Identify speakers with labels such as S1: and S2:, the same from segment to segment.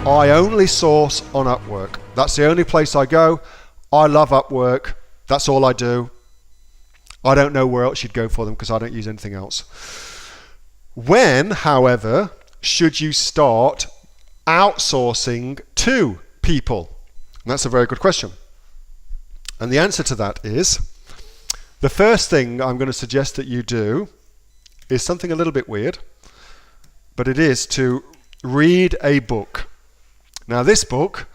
S1: I only source on Upwork. That's the only place I go. I love Upwork. That's all I do. I don't know where else you'd go for them because I don't use anything else. When, however, should you start outsourcing to people? And that's a very good question. And the answer to that is, the first thing I'm going to suggest that you do is something a little bit weird, but it is to read a book. Now this book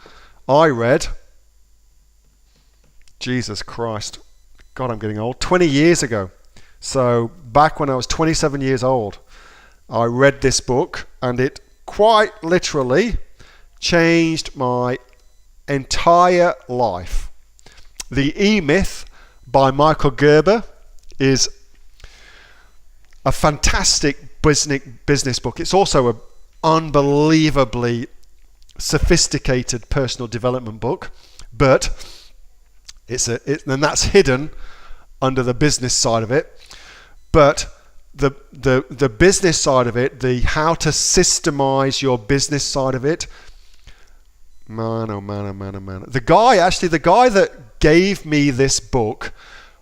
S1: I read, Jesus Christ, God, I'm getting old, 20 years ago. So back when I was 27 years old, I read this book, and it quite literally changed my entire life. The E-Myth by Michael Gerber is a fantastic business book. It's also an unbelievably sophisticated personal development book, but and that's hidden under the business side of it. But the business side of it, the how to systemize your business side of it, man, oh man, oh man, oh man. The guy that gave me this book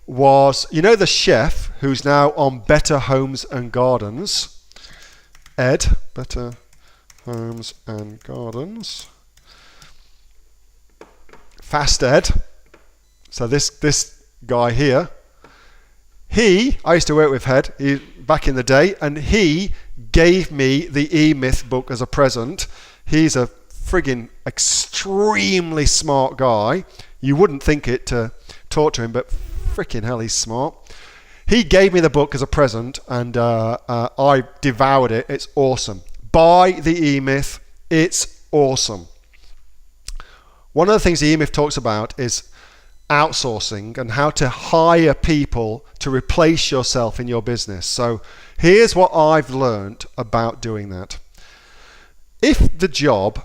S1: was, you know, the chef who's now on Better Homes and Gardens, Ed, Better Homes and Gardens, Fast Ed. So this guy here, I used to work with Ed back in the day, and he gave me the E-Myth book as a present. He's a friggin' extremely smart guy. You wouldn't think it to talk to him, but frickin' hell, he's smart. He gave me the book as a present, and I devoured it. It's awesome. Buy the E-Myth. It's awesome. One of the things the E-Myth talks about is outsourcing and how to hire people to replace yourself in your business. So here's what I've learned about doing that. If the job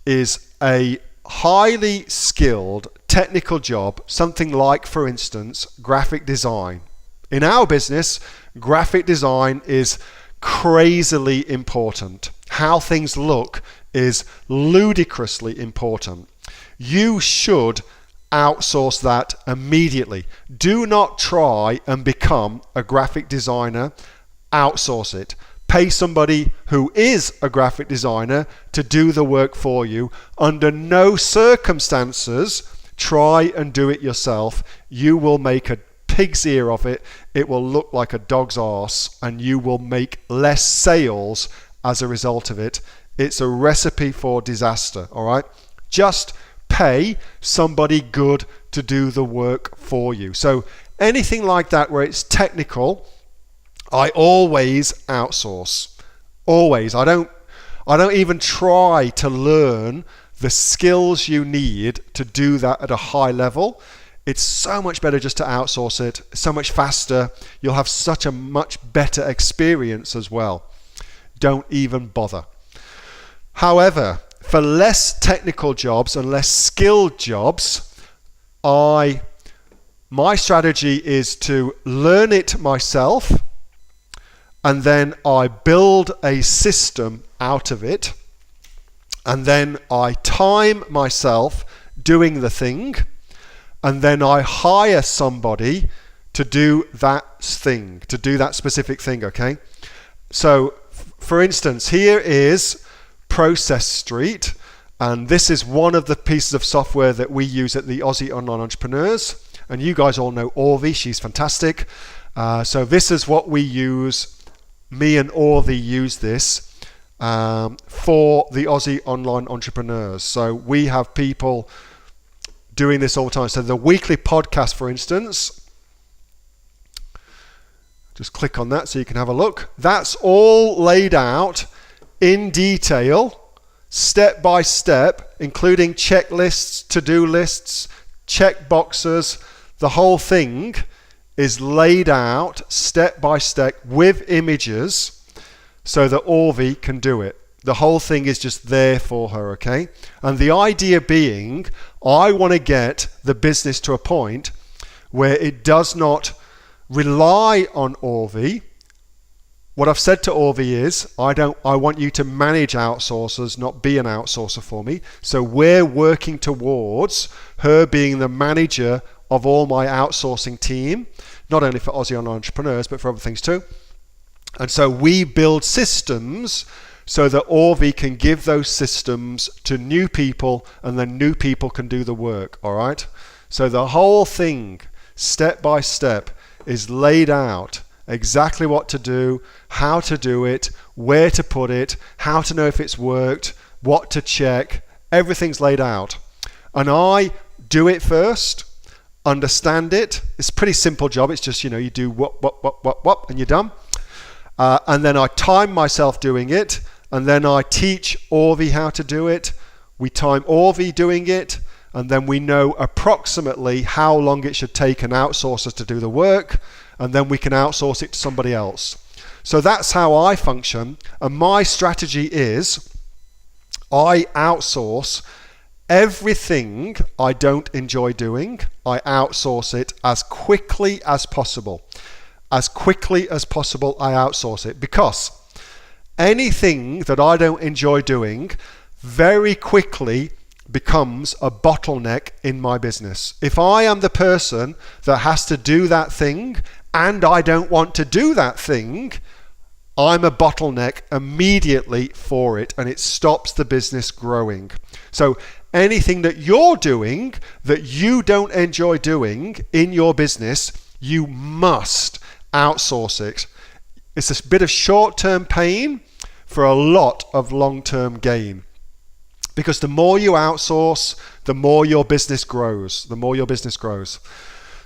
S1: is a highly skilled technical job, something like, for instance, graphic design. In our business, graphic design is crazily important. How things look is ludicrously important. You should outsource that immediately. Do not try and become a graphic designer. Outsource it. Pay somebody who is a graphic designer to do the work for you. Under no circumstances try and do it yourself. You will make a pig's ear of it. It will look like a dog's arse, and you will make less sales as a result of it. It's a recipe for disaster, all right? Just pay somebody good to do the work for you. So anything like that where it's technical, I always outsource. Always. I don't even try to learn the skills you need to do that at a high level. It's so much better just to outsource it, so much faster. You'll have such a much better experience as well. Don't even bother. However, for less technical jobs and less skilled jobs, my strategy is to learn it myself, and then I build a system out of it, and then I time myself doing the thing, and then I hire somebody to do that thing, to do that specific thing, okay? So, for instance, here is Process Street, and this is one of the pieces of software that we use at the Aussie Online Entrepreneurs, and you guys all know Orvi. She's fantastic. So this is what we use. Me and Orvi use this for the Aussie Online Entrepreneurs. So we have people doing this all the time. So the weekly podcast, for instance, just click on that so you can have a look. That's all laid out in detail, step by step, including checklists, to-do lists, check boxes. The whole thing is laid out step by step with images so that Orvi can do it. The whole thing is just there for her, okay? And the idea being, I want to get the business to a point where it does not rely on Orvi what I've said to Orvi is, I want you to manage outsourcers, not be an outsourcer for me. So we're working towards her being the manager of all my outsourcing team, not only for Aussie Online Entrepreneurs, but for other things too. And so we build systems so that Orvi can give those systems to new people, and then new people can do the work, all right? So the whole thing, step by step, is laid out. Exactly what to do, how to do it, where to put it, how to know if it's worked, what to check. Everything's laid out. And I do it first, understand it. It's a pretty simple job. It's just, you do what, and you're done. And then I time myself doing it, and then I teach Orvi how to do it. We time Orvi doing it, and then we know approximately how long it should take an outsourcer to do the work, and then we can outsource it to somebody else. So that's how I function, and my strategy is I outsource everything I don't enjoy doing. I outsource it as quickly as possible. As quickly as possible, I outsource it, because anything that I don't enjoy doing very quickly becomes a bottleneck in my business. If I am the person that has to do that thing and I don't want to do that thing, I'm a bottleneck immediately for it, and it stops the business growing. So anything that you're doing that you don't enjoy doing in your business, you must outsource it. It's a bit of short-term pain for a lot of long-term gain. Because the more you outsource, the more your business grows. The more your business grows.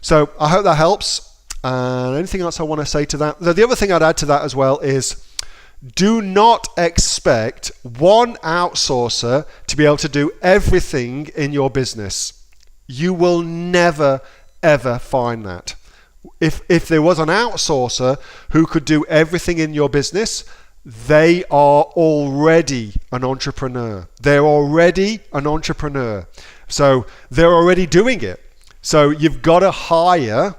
S1: So I hope that helps. And anything else I want to say to that? The other thing I'd add to that as well is, do not expect one outsourcer to be able to do everything in your business. You will never, ever find that. If there was an outsourcer who could do everything in your business, they are already an entrepreneur. They're already an entrepreneur. So they're already doing it. So you've got to hire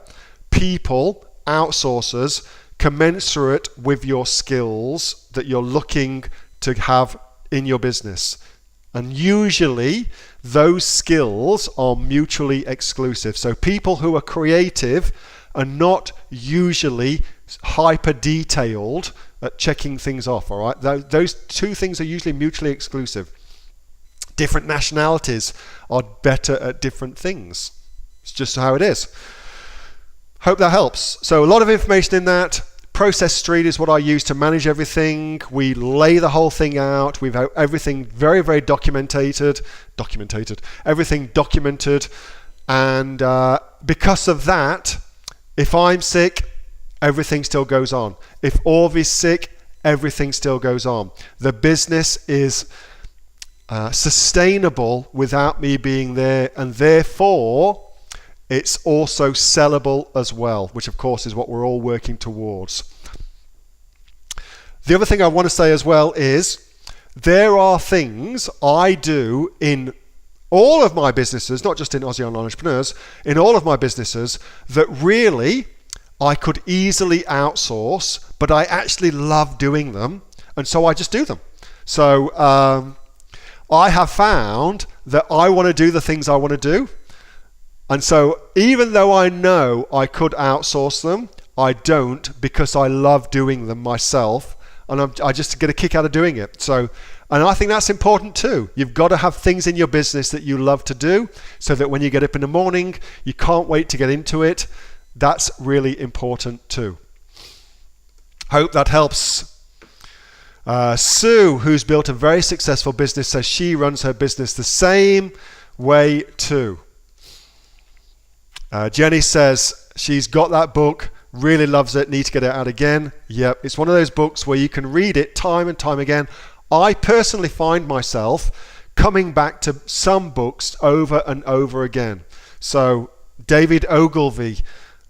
S1: people, outsourcers, commensurate with your skills that you're looking to have in your business. And usually those skills are mutually exclusive. So people who are creative are not usually hyper detailed at checking things off, all right? Those two things are usually mutually exclusive. Different nationalities are better at different things. It's just how it is. Hope that helps. So a lot of information in that. Process Street is what I use to manage everything. We lay the whole thing out. We've everything very, very documented. Everything documented. And because of that, if I'm sick, everything still goes on. If Orvi's sick, everything still goes on. The business is sustainable without me being there, and therefore it's also sellable as well, which of course is what we're all working towards. The other thing I want to say as well is there are things I do in all of my businesses, not just in Aussie Online Entrepreneurs, in all of my businesses that really I could easily outsource, but I actually love doing them, and so I just do them. So I have found that I want to do the things I want to do, and so even though I know I could outsource them, I don't, because I love doing them myself, and I just get a kick out of doing it. So, and I think that's important too. You've got to have things in your business that you love to do, so that when you get up in the morning, you can't wait to get into it. That's really important too. Hope that helps. Sue, who's built a very successful business, says she runs her business the same way too. Jenny says she's got that book, really loves it, need to get it out again. Yep, it's one of those books where you can read it time and time again. I personally find myself coming back to some books over and over again. So David Ogilvy,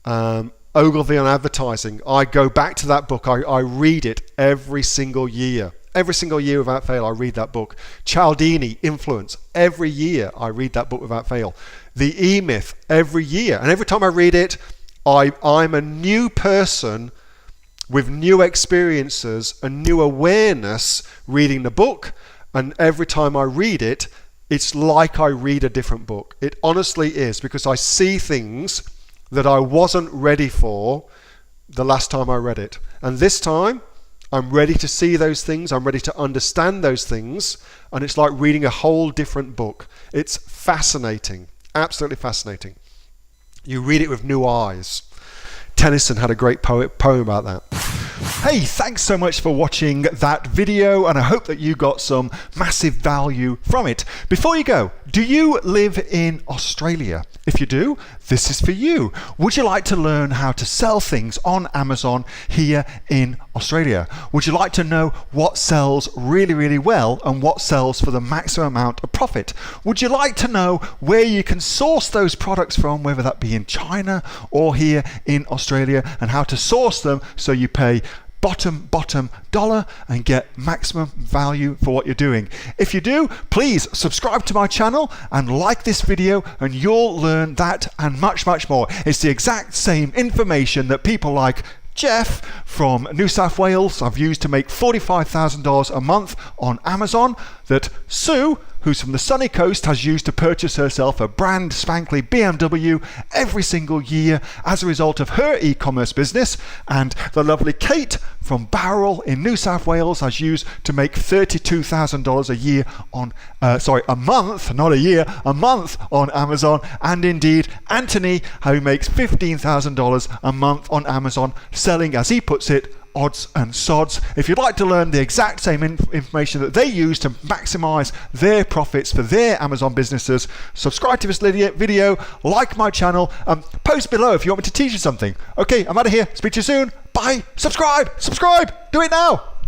S1: Ogilvy on Advertising, I go back to that book. I read it every single year. Every single year without fail, I read that book. Cialdini, Influence, every year I read that book without fail. The E-Myth, every year. And every time I read it, I'm a new person with new experiences and new awareness reading the book. And every time I read it, it's like I read a different book. It honestly is, because I see things that I wasn't ready for the last time I read it. And this time, I'm ready to see those things. I'm ready to understand those things. And it's like reading a whole different book. It's fascinating. Absolutely fascinating. You read it with new eyes. Tennyson had a great poem about that.
S2: Hey, thanks so much for watching that video, and I hope that you got some massive value from it. Before you go, do you live in Australia? If you do, this is for you. Would you like to learn how to sell things on Amazon here in Australia? Would you like to know what sells really, really well and what sells for the maximum amount of profit? Would you like to know where you can source those products from, whether that be in China or here in Australia, and how to source them so you pay bottom dollar and get maximum value for what you're doing? If you do, please subscribe to my channel and like this video, and you'll learn that and much more. It's the exact same information that people like Jeff from New South Wales I've used to make $45,000 a month on Amazon, that Sue, who's from the sunny coast, has used to purchase herself a brand spankly BMW every single year as a result of her e-commerce business, and the lovely Kate from Bowral in New South Wales has used to make $32,000 a year on a month, not a year, a month on Amazon, and indeed Anthony, who makes $15,000 a month on Amazon, selling, as he puts it, odds and sods. If you'd like to learn the exact same information that they use to maximize their profits for their Amazon businesses, subscribe to this video, like my channel, post below if you want me to teach you something. Okay, I'm out of here. Speak to you soon. Bye. Subscribe. Do it now.